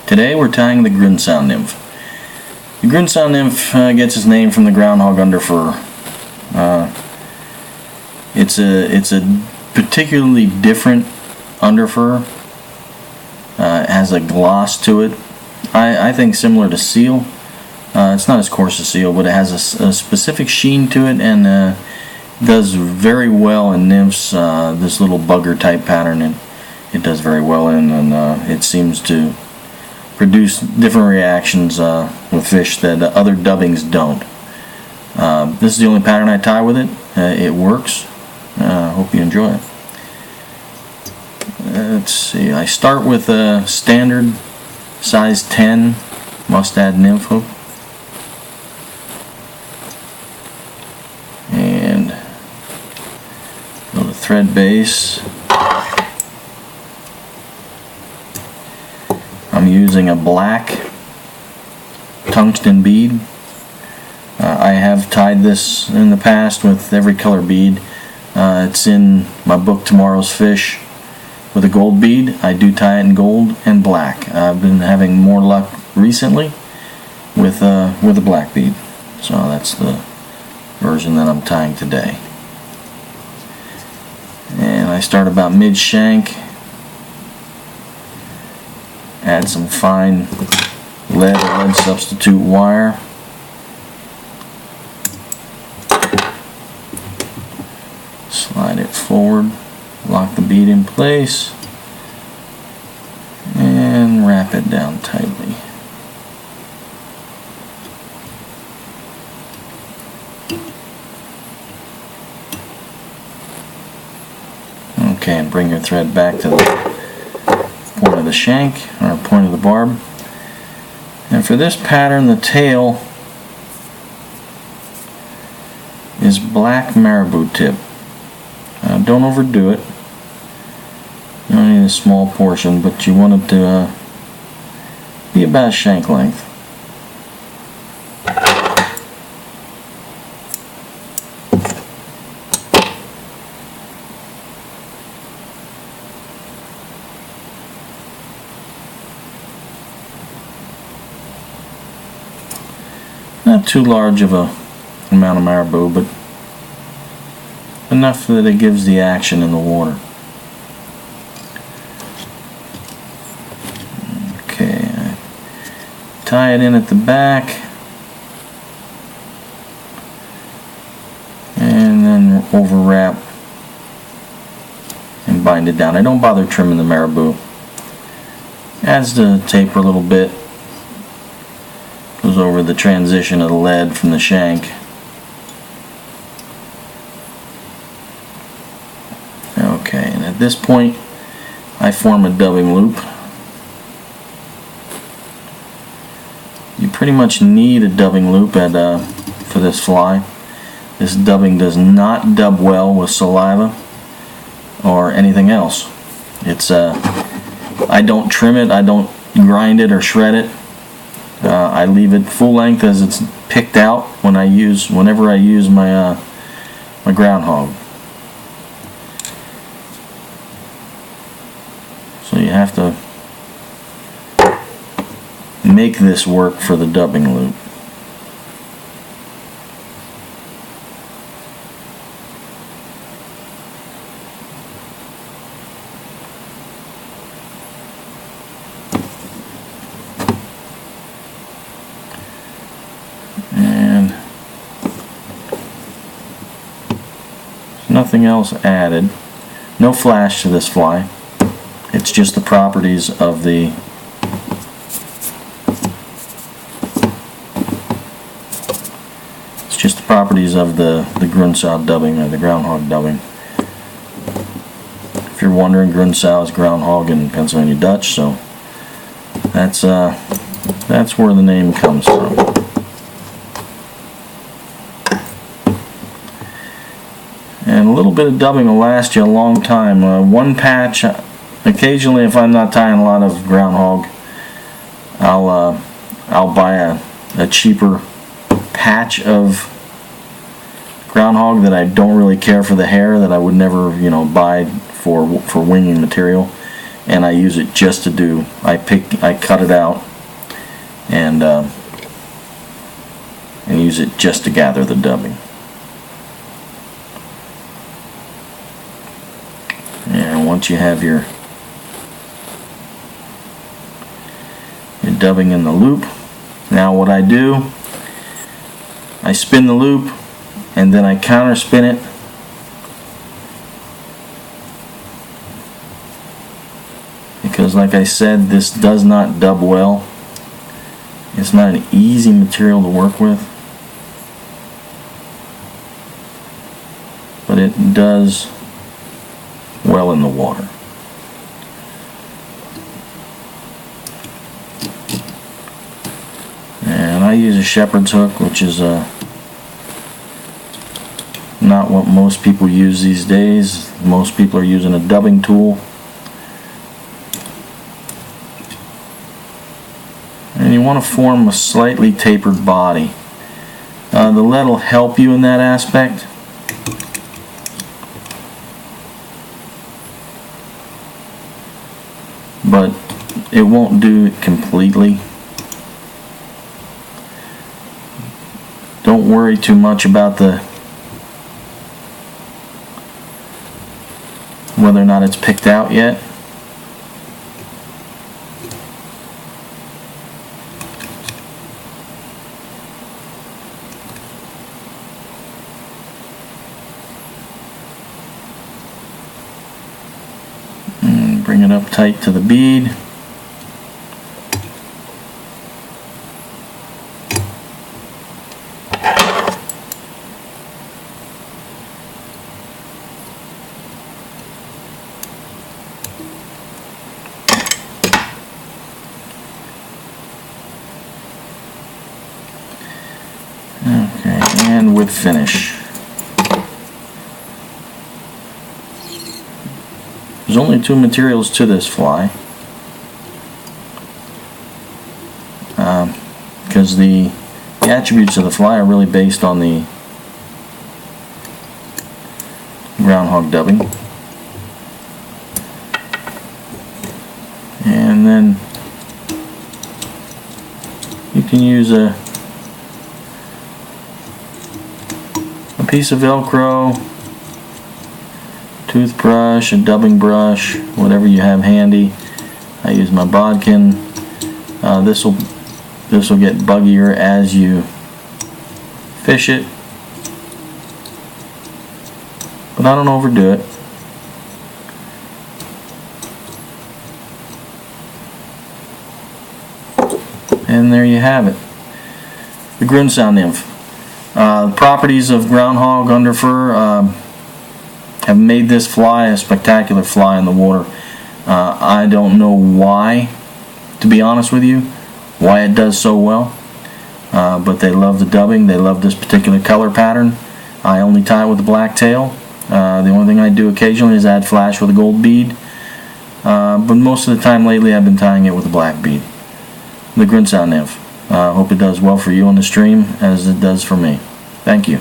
Today we're tying the Grundsow Nymph. The Grundsow Nymph gets its name from the groundhog underfur. It's a particularly different underfur. It has a gloss to it. I think similar to seal. It's not as coarse as seal, but it has a specific sheen to it, and does very well in nymphs. This little bugger type pattern, it does very well in, and it seems to produce different reactions with fish that other dubbings don't. This is the only pattern I tie with it. It works. Hope you enjoy it. Let's see, I start with a standard size 10 mustad nymph hook. And go to thread base. I'm using a black tungsten bead. I have tied this in the past with every color bead. It's in my book Tomorrow's Fish with a gold bead. I do tie it in gold and black. I've been having more luck recently with a black bead. So that's the version that I'm tying today. And I start about mid-shank. Add some fine lead or lead substitute wire. Slide it forward, lock the bead in place, and wrap it down tightly. Okay, and bring your thread back to the point of the shank, or point of the barb. And for this pattern, the tail is black marabou tip. Don't overdo it. You only need a small portion, but you want it to be about shank length. Not too large of a amount of marabou, but enough that it gives the action in the water. Okay, I tie it in at the back, and then overwrap and bind it down. I don't bother trimming the marabou. Adds the taper a little bit. Goes over the transition of the lead from the shank. Okay, and at this point I form a dubbing loop. You pretty much need a dubbing loop for this fly. This dubbing does not dub well with saliva or anything else. It's I don't trim it, I don't grind it or shred it. I leave it full length as it's picked out whenever I use my my groundhog. So you have to make this work for the dubbing loop. And nothing else added. No flash to this fly. It's just the properties of the Grundsow dubbing, or the groundhog dubbing. If you're wondering, Grundsow is groundhog in Pennsylvania Dutch, so that's where the name comes from. And a little bit of dubbing will last you a long time. One patch. Occasionally, if I'm not tying a lot of groundhog, I'll buy a cheaper patch of groundhog that I don't really care for the hair, that I would never, buy for winging material, and I use it just to do, I cut it out and use it just to gather the dubbing. And once you have your dubbing in the loop, now what I do, I spin the loop and then I counter spin it because, like I said, this does not dub well. It's not an easy material to work with, but it does well in the water. And I use a shepherd's hook, which is not what most people use these days. Most people are using a dubbing tool. And you want to form a slightly tapered body. The lead will help you in that aspect. But it won't do it completely. Don't worry too much about whether or not it's picked out yet. And bring it up tight to the bead. Okay, and with finish. There's only two materials to this fly, because the attributes of the fly are really based on the groundhog dubbing. And then you can use a piece of Velcro, toothbrush, a dubbing brush, whatever you have handy. I use my bodkin. This will get buggier as you fish it, but I don't overdo it. And there you have it, the Grundsow nymph. The properties of groundhog underfur have made this fly a spectacular fly in the water. I don't know why, to be honest with you, why it does so well, but they love the dubbing. They love this particular color pattern. I only tie it with a black tail. The only thing I do occasionally is add flash with a gold bead, but most of the time lately I've been tying it with a black bead. The Grundsow nymph. Hope it does well for you on the stream as it does for me. Thank you.